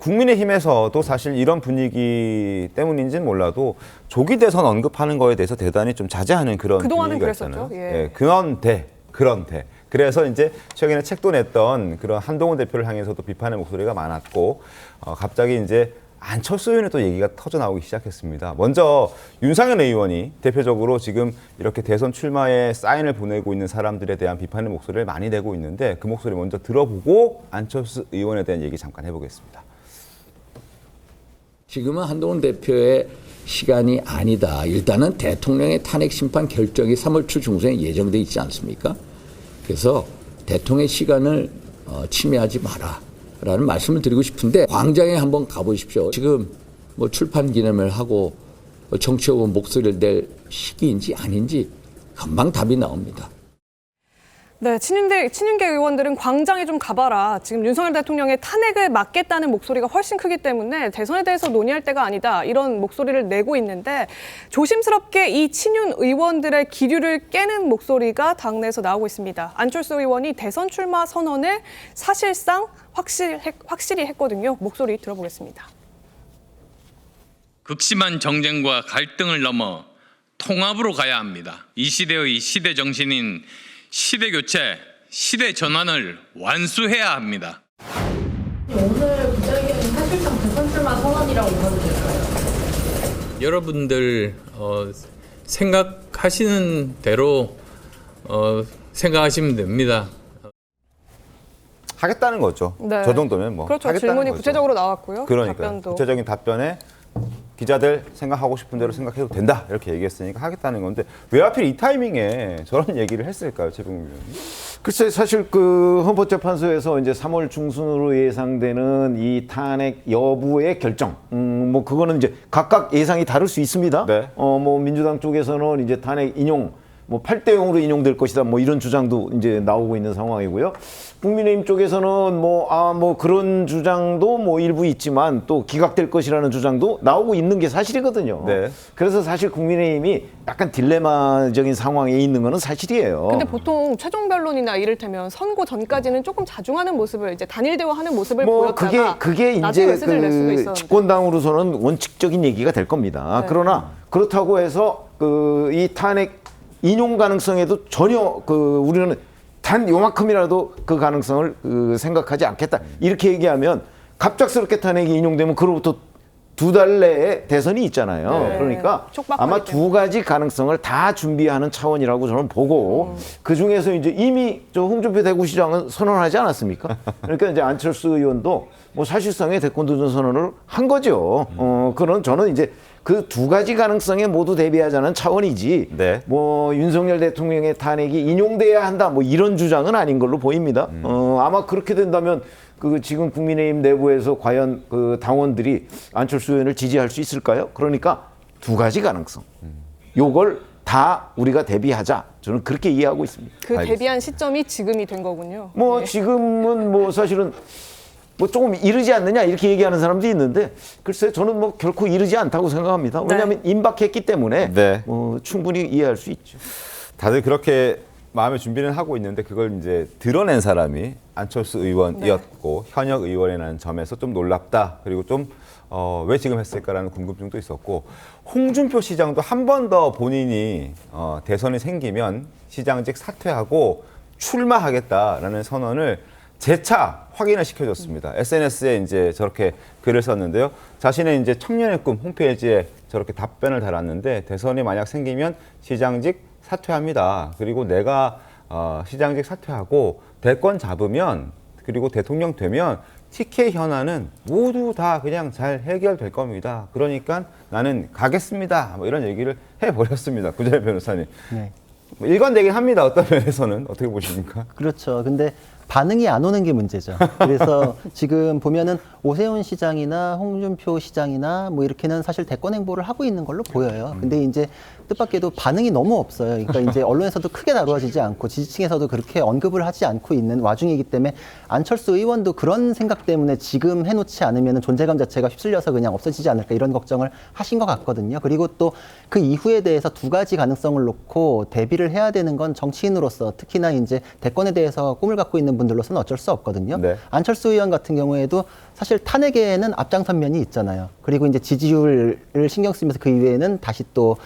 국민의힘에서도 사실 이런 분위기 때문인지는 몰라도 조기 대선 언급하는 거에 대해서 대단히 좀 자제하는 그런 그동안은 분위기가 그랬었죠. 있잖아요. 예. 그런데. 그래서 이제 최근에 책도 냈던 그런 한동훈 대표를 향해서도 비판의 목소리가 많았고 갑자기 이제 안철수 의원의 또 얘기가 터져 나오기 시작했습니다. 먼저 윤상현 의원이 대표적으로 지금 이렇게 대선 출마에 사인을 보내고 있는 사람들에 대한 비판의 목소리를 많이 내고 있는데 그 목소리 먼저 들어보고 안철수 의원에 대한 얘기 잠깐 해보겠습니다. 지금은 한동훈 대표의 시간이 아니다. 일단은 대통령의 탄핵 심판 결정이 3월 초 중순에 예정돼 있지 않습니까? 그래서 대통령의 시간을 침해하지 마라. 라는 말씀을 드리고 싶은데 광장에 한번 가보십시오. 지금 뭐 출판 기념회를 하고 정치적으로 목소리를 낼 시기인지 아닌지 금방 답이 나옵니다. 네, 친윤계 의원들은 광장에 좀 가봐라. 지금 윤석열 대통령의 탄핵을 막겠다는 목소리가 훨씬 크기 때문에 대선에 대해서 논의할 때가 아니다. 이런 목소리를 내고 있는데 조심스럽게 이 친윤 의원들의 기류를 깨는 목소리가 당내에서 나오고 있습니다. 안철수 의원이 대선 출마 선언을 사실상 확실히 했거든요. 목소리 들어보겠습니다. 극심한 정쟁과 갈등을 넘어 통합으로 가야 합니다. 이 시대의 시대 정신인 시대 교체, 시대 전환을 완수해야 합니다. 오늘 기자회견은 사실상 대선 출마 선언이라고 봐도 될까요? 여러분들 생각하시는 대로 생각하시면 됩니다. 하겠다는 거죠. 네. 저 정도면 뭐 그렇죠. 하겠다는 질문이 거죠. 구체적으로 나왔고요. 그러니까 답변도. 구체적인 답변에 기자들 생각하고 싶은 대로 생각해도 된다 이렇게 얘기했으니까 하겠다는 건데 왜 하필 이 타이밍에 저런 얘기를 했을까요, 최병욱 의원님? 글쎄 사실 그 헌법재판소에서 이제 3월 중순으로 예상되는 이 탄핵 여부의 결정, 뭐 그거는 이제 각각 예상이 다를 수 있습니다. 네. 뭐 민주당 쪽에서는 이제 탄핵 인용 뭐 8대 0으로 인용될 것이다. 뭐 이런 주장도 이제 나오고 있는 상황이고요. 국민의힘 쪽에서는 뭐 그런 주장도 뭐 일부 있지만 또 기각될 것이라는 주장도 나오고 있는 게 사실이거든요. 네. 그래서 사실 국민의힘이 약간 딜레마적인 상황에 있는 거는 사실이에요. 근데 보통 최종 변론이나 이를테면 선고 전까지는 조금 자중하는 모습을 이제 단일 대화하는 모습을 보였다가 그게 나중에 이제 메시지를 낼 수도 그 있었는데. 집권당으로서는 원칙적인 얘기가 될 겁니다. 네. 그러나 그렇다고 해서 이 탄핵 인용 가능성에도 전혀 우리는 단 요만큼이라도 그 가능성을 생각하지 않겠다. 이렇게 얘기하면 갑작스럽게 탄핵이 인용되면 그로부터 2달 내에 대선이 있잖아요. 네. 그러니까 촉박하기 아마 두 가지 가능성을 다 준비하는 차원이라고 저는 보고 그 중에서 이제 이미 홍준표 대구시장은 선언하지 않았습니까? 그러니까 이제 안철수 의원도 뭐 사실상의 대권 도전 선언을 한 거죠. 그런 저는 이제 그 두 가지 가능성에 모두 대비하자는 차원이지. 네. 뭐 윤석열 대통령의 탄핵이 인용돼야 한다. 뭐 이런 주장은 아닌 걸로 보입니다. 아마 그렇게 된다면 지금 국민의힘 내부에서 과연 당원들이 안철수 의원을 지지할 수 있을까요? 그러니까 두 가지 가능성. 요걸 다 우리가 대비하자. 저는 그렇게 이해하고 있습니다. 그 알겠습니다. 대비한 시점이 지금이 된 거군요. 뭐 네. 지금은 뭐 사실은 뭐 조금 이르지 않느냐 이렇게 얘기하는 사람도 있는데 글쎄 저는 뭐 결코 이르지 않다고 생각합니다. 왜냐하면 임박했기 때문에 네. 충분히 이해할 수 있죠. 다들 그렇게 마음의 준비는 하고 있는데 그걸 이제 드러낸 사람이 안철수 의원이었고 현역 의원이라는 점에서 좀 놀랍다. 그리고 좀 왜 지금 했을까라는 궁금증도 있었고 홍준표 시장도 한 번 더 본인이 대선이 생기면 시장직 사퇴하고 출마하겠다라는 선언을 재차 확인을 시켜줬습니다. SNS에 이제 저렇게 글을 썼는데요. 자신의 이제 청년의 꿈 홈페이지에 저렇게 답변을 달았는데 대선이 만약 생기면 시장직 사퇴합니다. 그리고 내가 시장직 사퇴하고 대권 잡으면 그리고 대통령 되면 TK 현안은 모두 다 그냥 잘 해결될 겁니다. 그러니까 나는 가겠습니다. 뭐 이런 얘기를 해버렸습니다. 구자일 변호사님. 네. 일관되긴 합니다. 어떤 면에서는. 어떻게 보십니까? 그렇죠. 근데 반응이 안 오는 게 문제죠. 그래서 지금 보면은 오세훈 시장이나 홍준표 시장이나 뭐 이렇게는 사실 대권 행보를 하고 있는 걸로 보여요. 근데 이제 뜻밖에도 반응이 너무 없어요. 그러니까 이제 언론에서도 크게 다루어지지 않고 지지층에서도 그렇게 언급을 하지 않고 있는 와중이기 때문에 안철수 의원도 그런 생각 때문에 지금 해놓지 않으면 존재감 자체가 휩쓸려서 그냥 없어지지 않을까 이런 걱정을 하신 것 같거든요. 그리고 또 그 이후에 대해서 두 가지 가능성을 놓고 대비를 해야 되는 건 정치인으로서 특히나 이제 대권에 대해서 꿈을 갖고 있는 계시는 분들로서는 어쩔 수 없거든요. 네. 안철수 의원 같은 경우에도 사실 탄핵에는 앞장선 면이 있잖아요. 그리고 이제 지지율을 신경 쓰면서 그 이후에는 다시 또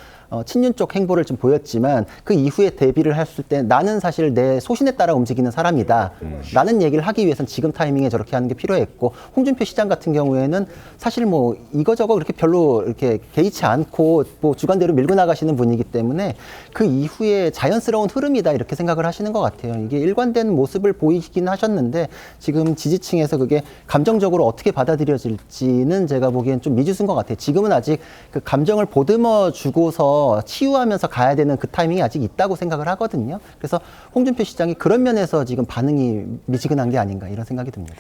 친윤 쪽 행보를 좀 보였지만 그 이후에 대비를 했을 때 나는 사실 내 소신에 따라 움직이는 사람이다. 라는 얘기를 하기 위해서는 지금 타이밍에 저렇게 하는 게 필요했고 홍준표 시장 같은 경우에는 사실 뭐 이거저거 그렇게 별로 이렇게 개의치 않고 뭐 주관대로 밀고 나가시는 분이기 때문에 그 이후에 자연스러운 흐름이다 이렇게 생각을 하시는 것 같아요. 이게 일관된 모습을 보이긴 하셨는데 지금 지지층에서 그게 감정적으로 어떻게 받아들여질지는 제가 보기엔 좀 미지수인 것 같아요. 지금은 아직 그 감정을 보듬어 주고서 치유하면서 가야 되는 그 타이밍이 아직 있다고 생각을 하거든요. 그래서 홍준표 시장이 그런 면에서 지금 반응이 미지근한 게 아닌가 이런 생각이 듭니다.